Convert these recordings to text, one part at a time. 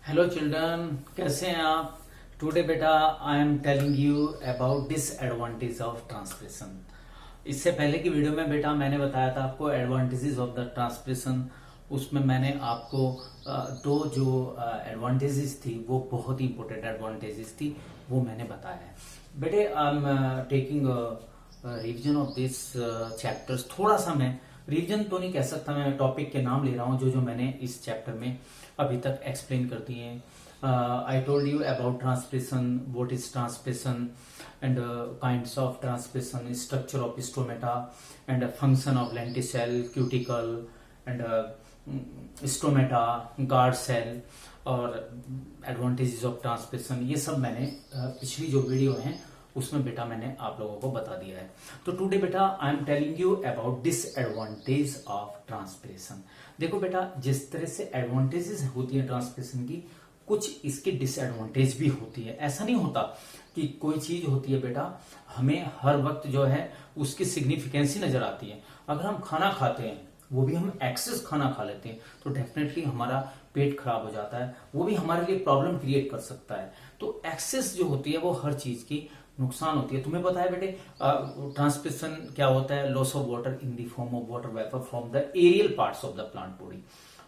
Hello children, कैसे हैं आप? टुडे बेटा I am telling you about disadvantage of transpiration. इससे पहले की वीडियो में बेटा मैंने बताया था आपको एडवांटेजेस ऑफ द ट्रांसप्रेशन। उसमें मैंने आपको दो जो एडवांटेजेस थी वो बहुत ही इंपॉर्टेंट एडवांटेजेस थी, वो मैंने बताया है। बेटे I am taking revision of this chapters. थोड़ा सा मैं रिवीजन तो नहीं कह सकता, मैं टॉपिक के नाम ले रहा हूँ जो जो मैंने इस चैप्टर में अभी तक एक्सप्लेन कर दिए हैं। I told you about transpiration, what is transpiration and kinds of transpiration, structure of stomata and function of lenticel, cuticle and stomata, guard cell और एडवांटेजेस ऑफ ट्रांसप्रेशन। ये सब मैंने पिछली जो वीडियो है उसमें बेटा मैंने आप लोगों को बता दिया है। तो टुडे बेटा I am telling you about disadvantage of transpiration. देखो बेटा, जिस तरह से एडवांटेजेस होती है ट्रांसप्रेशन की, कुछ इसके डिसएडवांटेज भी होती है। ऐसा नहीं होता कि कोई चीज होती है बेटा हमें हर वक्त जो है उसकी सिग्निफिकेंसी नजर आती है। अगर हम खाना खाते हैं, वो भी हम एक्सेस खाना खा लेते हैं, तो डेफिनेटली हमारा पेट खराब हो जाता है, वो भी हमारे लिए प्रॉब्लम क्रिएट कर सकता है। तो एक्सेस जो होती है वो हर चीज की नुकसान होती है। तुम्हें पता है बेटे ट्रांसप्रेशन क्या होता है? Loss of water in the form of water vapour from the aerial parts of the plant body.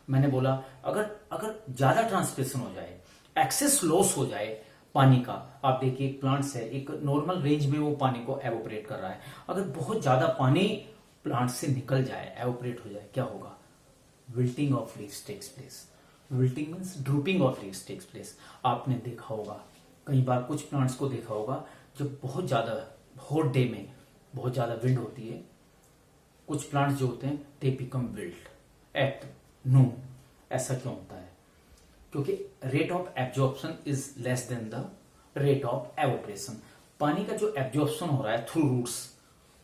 मैंने बोला अगर अगर ज्यादा ट्रांसप्रेशन हो जाए, एक्सेस लॉस हो जाए पानी का, आप देखिए एक प्लांट है, एक नॉर्मल रेंज में वो पानी को एवोपरेट कर रहा है, अगर बहुत ज्यादा पानी प्लांट से निकल जाए, एवोपरेट हो जाए, क्या होगा? Wilting of leaves takes place. Wilting means drooping of leaves takes place. आपने देखा होगा, कई बार कुछ प्लांट्स को देखा होगा, जब बहुत ज्यादा हॉट डे में बहुत ज्यादा विंड होती है, कुछ प्लांट्स जो होते हैं दे बिकम विल्ट एट नून। ऐसा क्यों होता है? क्योंकि rate of absorption is less than the rate of evaporation. पानी का जो एब्जॉर्प्शन हो रहा है थ्रू रूट्स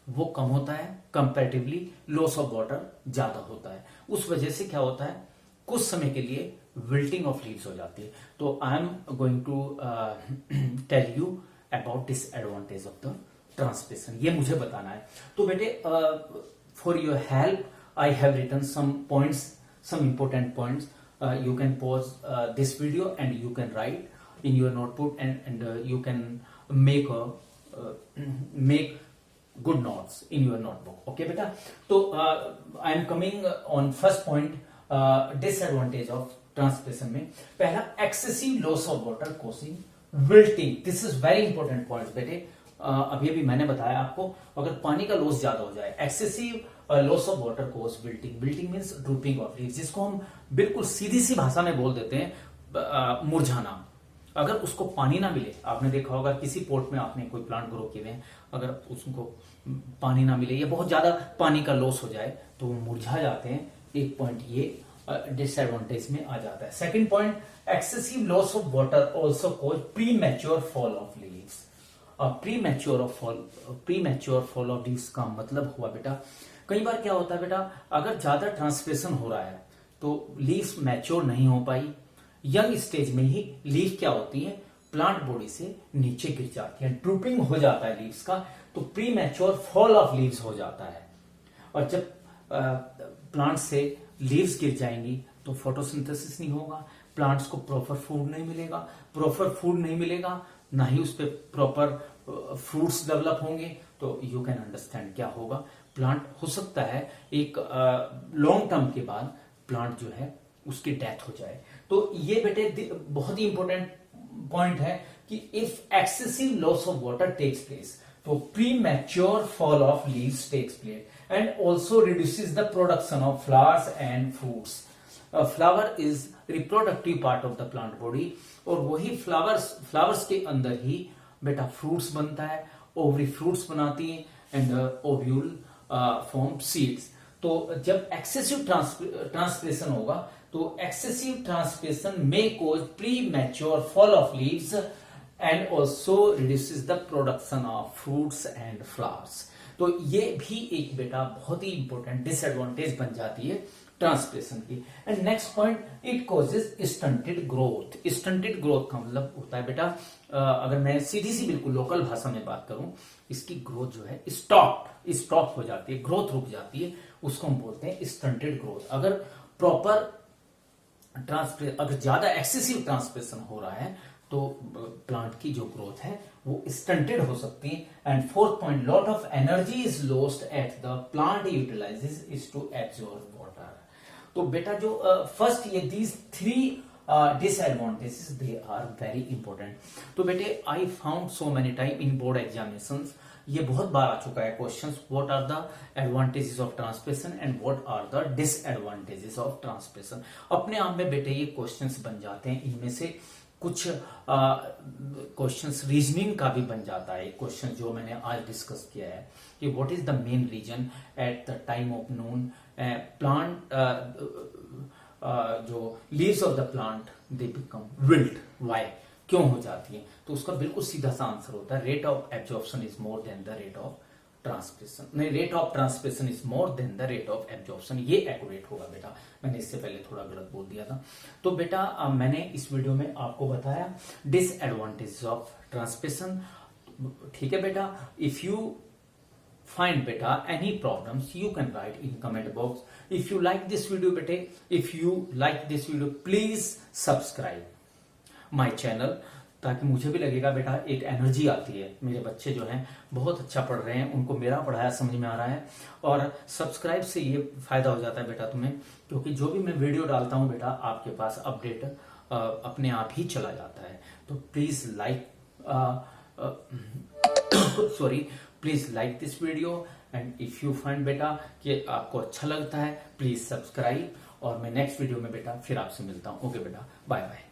वो कम होता है, कंपैरेटिवली लॉस ऑफ वाटर ज्यादा होता है। उस वजह से क्या होता है, कुछ समय के लिए विल्टिंग ऑफ लीव्स हो जाती है। तो I am going to tell you about disadvantage of the transpiration, ये मुझे बताना है। तो बेटे for your help I have written some points, some important points. You can pause this video and you can write in your notebook and you can make make good notes in your notebook. Okay beta? So I am coming on first point, disadvantage of transpiration में पहला excessive loss of water causing wilting. This is very important point बेटे। अभी अभी मैंने बताया आपको, अगर पानी का लॉस ज्यादा हो जाए, excessive loss of water cause wilting. Wilting means drooping of leaves, जिसको हम बिल्कुल सीधी सी भाषा में बोल देते हैं मुरझाना। अगर उसको पानी ना मिले, आपने देखा होगा किसी पोट में आपने कोई प्लांट ग्रो किए हैं, अगर उसको पानी ना मिले या बहुत ज्यादा पानी का लॉस हो जाए तो वो मुरझा जाते हैं। एक पॉइंट ये डिसएडवांटेज में आ जाता है। Second point, excessive loss of water also cause pre mature fall of leaves. Pre mature fall of leaves का मतलब हुआ बेटा, कई बार क्या होता है बेटा, अगर ज्यादा ट्रांसप्रेशन हो रहा है तो लीव्स मैच्योर नहीं हो पाई, यंग स्टेज में ही लीफ क्या होती है, प्लांट बॉडी से नीचे गिर जाती है, ड्रूपिंग हो जाता है लीव्स का, तो premature fall of leaves हो जाता है। और जब प्लांट से लीव्स गिर जाएंगी तो फोटोसिंथेसिस नहीं होगा, प्लांट्स को प्रॉपर फूड नहीं मिलेगा, प्रॉपर फूड नहीं मिलेगा, ना ही उस पर प्रॉपर फ्रूट्स डेवलप होंगे। तो यू कैन अंडरस्टैंड क्या होगा, प्लांट हो सकता है एक लॉन्ग टर्म के बाद प्लांट जो है उसकी डेथ हो जाए। तो ये बेटे बहुत ही इंपॉर्टेंट पॉइंट है कि if excessive loss of water takes place, तो premature fall of leaves takes place and also reduces the production of flowers and fruits. Flower is reproductive part of the plant body, और वही flowers के अंदर ही बेटा fruits बनता है, ovary fruits बनाती है एंड ओव्यूल फॉर्म सीड्स। तो जब एक्सेसिव ट्रांसप्रेशन होगा तो excessive transpiration may cause pre mature fall of leaves and also reduces the production of fruits and flowers. तो ये भी एक बेटा बहुत ही इंपॉर्टेंट डिसएडवांटेज बन जाती है ट्रांसप्रेशन की। And next point, it causes stunted growth. Stunted growth का मतलब होता है बेटा, अगर मैं सीधी सी बिल्कुल लोकल भाषा में बात करूं, इसकी ग्रोथ जो है स्टॉप हो जाती है, ग्रोथ रुक जाती है, उसको हम बोलते हैं स्टंटेड ग्रोथ। अगर प्रॉपर अगर ज्यादा एक्सेसिव ट्रांसप्रेशन हो रहा है तो प्लांट की जो ग्रोथ है वो स्टंटेड हो सकती है। And fourth point, lot of energy is lost at the plant utilises is to absorb water. तो बेटा जो फर्स्ट ये these three disadvantages they are very important. तो बेटे I found so many time in board examinations, ये बहुत बार आ चुका है questions, what are the advantages of transpiration and what are the disadvantages of transpiration. अपने आप में बेटे ये क्वेश्चंस बन जाते हैं, इनमें से कुछ क्वेश्चंस रीजनिंग का भी बन जाता है। क्वेश्चन जो मैंने आज डिस्कस किया है कि what is the main reason at the time of noon plant जो leaves of the plant they become wilt, why, क्यों हो जाती है। तो उसका बिल्कुल सीधा सा आंसर होता है rate of absorption is more than the rate of transpiration, नहीं, rate of transpiration is more than the rate of absorption. ये एक्यूरेट होगा बेटा, मैंने इससे पहले थोड़ा गलत बोल दिया था। तो बेटा मैंने इस वीडियो में आपको बताया डिसएडवांटेजेस ऑफ ट्रांसप्रेशन। ठीक है बेटा, if you find beta any problems you can write in comment box. If you like this video beta, if you like this video please subscribe my channel, ताकि मुझे भी लगेगा बेटा एक एनर्जी आती है। मेरे बच्चे जो हैं बहुत अच्छा पढ़ रहे हैं, उनको मेरा पढ़ाया समझ में आ रहा है। और सब्सक्राइब से ये फायदा हो जाता है बेटा तुम्हें, क्योंकि जो भी मैं वीडियो डालता हूं बेटा आपके पास अपडेट अपने आप ही चला जाता है। तो please like please like this video and if you find बेटा कि आपको अच्छा लगता है प्लीज सब्सक्राइब। और मैं नेक्स्ट वीडियो में बेटा फिर आपसे मिलता हूं। ओके बेटा, बाय बाय।